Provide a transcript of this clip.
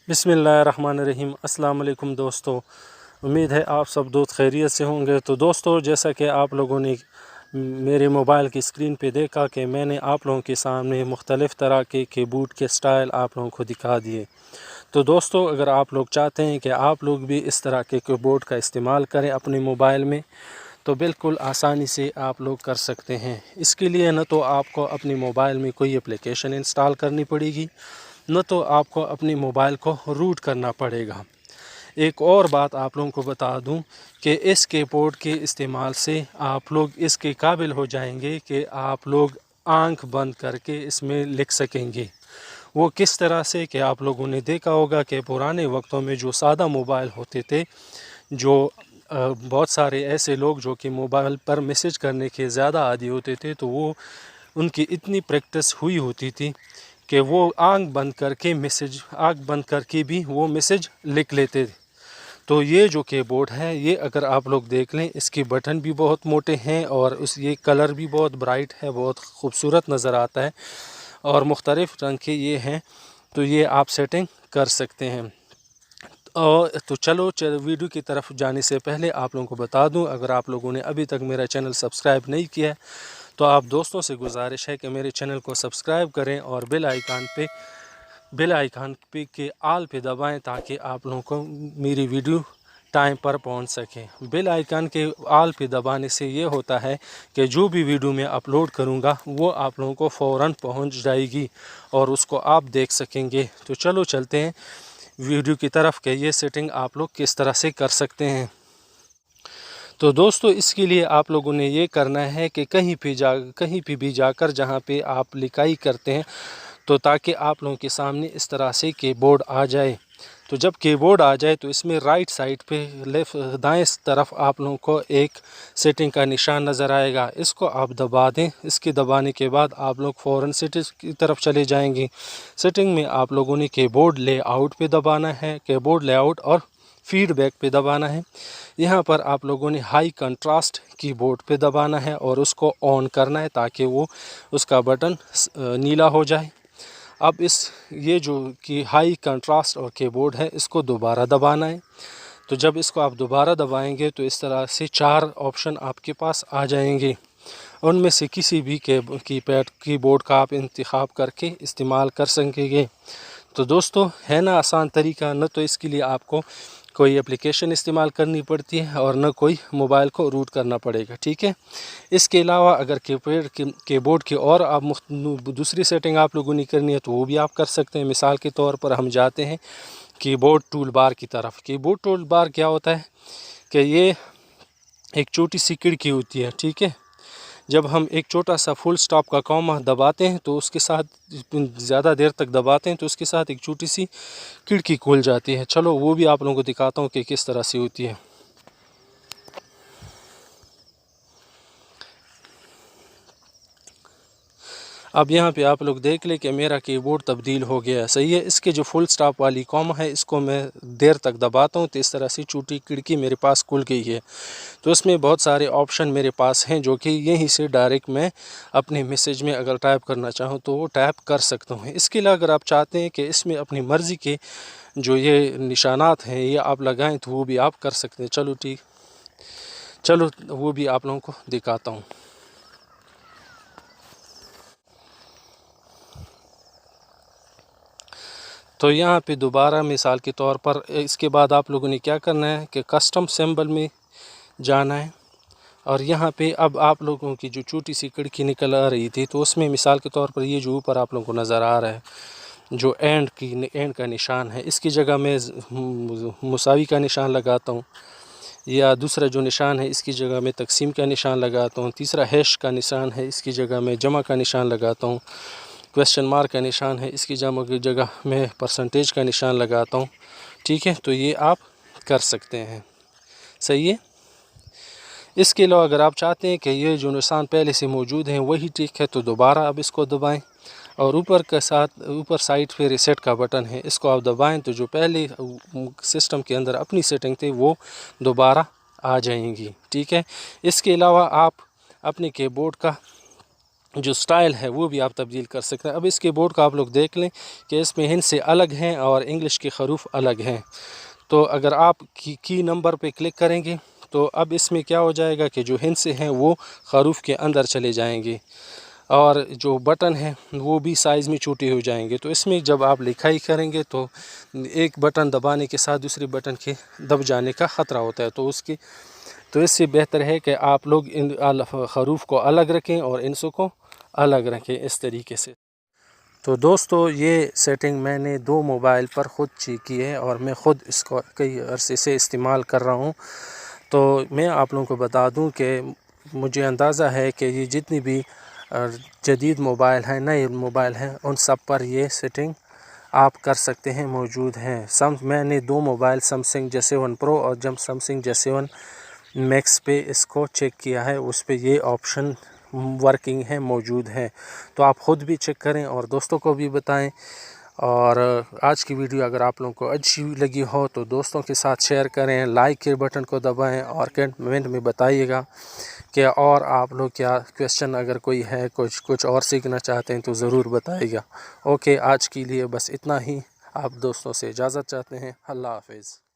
बिस्मिल्लाहिर्रहमानिर्रहीम। अस्सलाम वालेकुम दोस्तों, उम्मीद है आप सब दोस्त खैरियत से होंगे। तो दोस्तों, जैसा कि आप लोगों ने मेरे मोबाइल की स्क्रीन पे देखा कि मैंने आप लोगों के सामने मुख्तलिफ़ तरह के कीबोर्ड के स्टाइल आप लोगों को दिखा दिए। तो दोस्तों, अगर आप लोग चाहते हैं कि आप लोग भी इस तरह के कीबोर्ड का इस्तेमाल करें अपने मोबाइल में, तो बिल्कुल आसानी से आप लोग कर सकते हैं। इसके लिए न तो आपको अपने मोबाइल में कोई एप्लीकेशन इंस्टॉल करनी पड़ेगी, न तो आपको अपने मोबाइल को रूट करना पड़ेगा। एक और बात आप लोगों को बता दूं कि इस कीबोर्ड के इस्तेमाल से आप लोग इसके काबिल हो जाएंगे कि आप लोग आंख बंद करके इसमें लिख सकेंगे। वो किस तरह से कि आप लोगों ने देखा होगा कि पुराने वक्तों में जो सादा मोबाइल होते थे, जो बहुत सारे ऐसे लोग जो कि मोबाइल पर मैसेज करने के ज़्यादा आदी होते थे, तो वो उनकी इतनी प्रैक्टिस हुई होती थी कि वो आंख बंद करके भी वो मैसेज लिख लेते थे। तो ये जो कीबोर्ड है, ये अगर आप लोग देख लें, इसके बटन भी बहुत मोटे हैं और ये कलर भी बहुत ब्राइट है, बहुत खूबसूरत नज़र आता है और मुख्तलिफ़ रंग के ये हैं। तो ये आप सेटिंग कर सकते हैं। और तो चलो वीडियो की तरफ जाने से पहले आप लोगों को बता दूं, अगर आप लोगों ने अभी तक मेरा चैनल सब्सक्राइब नहीं किया है, तो आप दोस्तों से गुजारिश है कि मेरे चैनल को सब्सक्राइब करें और बेल आइकन पे के आल पे दबाएं, ताकि आप लोगों को मेरी वीडियो टाइम पर पहुंच सके। बेल आइकन के आल पे दबाने से ये होता है कि जो भी वीडियो मैं अपलोड करूंगा वो आप लोगों को फ़ौरन पहुंच जाएगी और उसको आप देख सकेंगे। तो चलो चलते हैं वीडियो की तरफ कि ये सेटिंग आप लोग किस तरह से कर सकते हैं। तो दोस्तों, इसके लिए आप लोगों ने ये करना है कि कहीं पे भी जाकर जहाँ पे आप लिखाई करते हैं, तो ताकि आप लोगों के सामने इस तरह से कीबोर्ड आ जाए। तो जब कीबोर्ड आ जाए तो इसमें राइट साइड पे दाएं तरफ आप लोगों को एक सेटिंग का निशान नज़र आएगा। इसको आप दबा दें। इसके दबाने के बाद आप लोग फ़ौरन सेटिंग की तरफ चले जाएंगे। सेटिंग में आप लोगों ने कीबोर्ड लेआउट पे दबाना है, कीबोर्ड लेआउट और फीडबैक पे दबाना है। यहाँ पर आप लोगों ने हाई कंट्रास्ट कीबोर्ड पे दबाना है और उसको ऑन करना है, ताकि वो उसका बटन नीला हो जाए। अब ये जो कि हाई कंट्रास्ट और कीबोर्ड है, इसको दोबारा दबाना है। तो जब इसको आप दोबारा दबाएंगे तो इस तरह से 4 ऑप्शन आपके पास आ जाएंगे। उनमें से किसी भी कीबोर्ड का आप इंतखाब करके इस्तेमाल कर सकेंगे। तो दोस्तों, है ना आसान तरीका। न तो इसके लिए आपको कोई एप्लीकेशन इस्तेमाल करनी पड़ती है और न कोई मोबाइल को रूट करना पड़ेगा, ठीक है। इसके अलावा अगर कीबोर्ड की और आप दूसरी सेटिंग आप लोगों ने करनी है, तो वो भी आप कर सकते हैं। मिसाल के तौर पर हम जाते हैं कीबोर्ड टूल बार की तरफ। कीबोर्ड टूल बार क्या होता है कि ये एक छोटी सी खिड़की होती है, ठीक है। जब हम एक छोटा सा फुल स्टॉप का कॉमा दबाते हैं, तो उसके साथ ज़्यादा देर तक दबाते हैं तो उसके साथ एक छोटी सी खिड़की खुल जाती है। चलो वो भी आप लोगों को दिखाता हूँ कि किस तरह से होती है। अब यहाँ पे आप लोग देख लें कि मेरा कीबोर्ड तब्दील हो गया है, सही है। इसके जो फुल स्टॉप वाली कॉमा है, इसको मैं देर तक दबाता हूँ तो इस तरह से छोटी खिड़की मेरे पास खुल गई है। तो इसमें बहुत सारे ऑप्शन मेरे पास हैं, जो कि यहीं से डायरेक्ट मैं अपने मैसेज में अगर टाइप करना चाहूँ तो वो टाइप कर सकता हूँ। इसके लिए अगर आप चाहते हैं कि इसमें अपनी मर्ज़ी के जो ये निशानात हैं ये आप लगाएँ, तो वो भी आप कर सकते हैं। चलो वो भी आप लोगों को दिखाता हूँ। तो यहाँ पे दोबारा मिसाल के तौर पर इसके बाद आप लोगों ने क्या करना है कि कस्टम सिंबल में जाना है और यहाँ पे अब आप लोगों की जो छोटी सी खिड़की निकल आ रही थी, तो उसमें मिसाल के तौर पर ये जो ऊपर आप लोगों को नज़र आ रहा है, जो एंड का निशान है, इसकी जगह मैं मुसावी का निशान लगाता हूँ, या दूसरा जो निशान है इसकी जगह मैं तकसीम का निशान लगाता हूँ। तीसरा हैश का निशान है, इसकी जगह मैं जमा का निशान लगाता हूँ। क्वेश्चन मार्क का निशान है, इसकी जमा की जगह मैं परसेंटेज का निशान लगाता हूँ, ठीक है। तो ये आप कर सकते हैं, सही है। इसके अलावा अगर आप चाहते हैं कि ये जो निशान पहले से मौजूद हैं वही ठीक है, तो दोबारा आप इसको दबाएं और ऊपर साइड पे रीसेट का बटन है, इसको आप दबाएं तो जो पहले सिस्टम के अंदर अपनी सेटिंग थी वो दोबारा आ जाएंगी, ठीक है। इसके अलावा आप अपने कीबोर्ड का जो स्टाइल है वो भी आप तब्दील कर सकते हैं। अब इस कीबोर्ड को आप लोग देख लें कि इसमें हिंद से अलग हैं और इंग्लिश के हरूफ अलग हैं। तो अगर आप की नंबर पे क्लिक करेंगे तो अब इसमें क्या हो जाएगा कि जो हिंद से हैं वो हरूफ के अंदर चले जाएंगे और जो बटन है वो भी साइज़ में छोटे हो जाएंगे। तो इसमें जब आप लिखाई करेंगे तो एक बटन दबाने के साथ दूसरे बटन के दब जाने का ख़तरा होता है। तो इससे बेहतर है कि आप लोग इन हरूफ को अलग रखें और इंसों को अलग रखें इस तरीके से। तो दोस्तों ये सेटिंग मैंने 2 मोबाइल पर ख़ुद चेक की है और मैं ख़ुद इसको कई अरसे से इस्तेमाल कर रहा हूँ। तो मैं आप लोगों को बता दूं कि मुझे अंदाज़ा है कि ये जितनी भी जदीद मोबाइल हैं, नए मोबाइल हैं, उन सब पर ये सेटिंग आप कर सकते हैं, मौजूद हैं। मैंने 2 मोबाइल सैमसंग J7 Pro और जब सैमसंग J7 Max पे इसको चेक किया है, उस पे ये ऑप्शन वर्किंग है, मौजूद है। तो आप ख़ुद भी चेक करें और दोस्तों को भी बताएं। और आज की वीडियो अगर आप लोगों को अच्छी लगी हो तो दोस्तों के साथ शेयर करें, लाइक के बटन को दबाएं और कमेंट में बताइएगा कि और आप लोग क्या क्वेश्चन अगर कोई है, कुछ और सीखना चाहते हैं तो ज़रूर बताइएगा। ओके, आज के लिए बस इतना ही। आप दोस्तों से इजाज़त चाहते हैं। अल्लाह हाफ़िज़।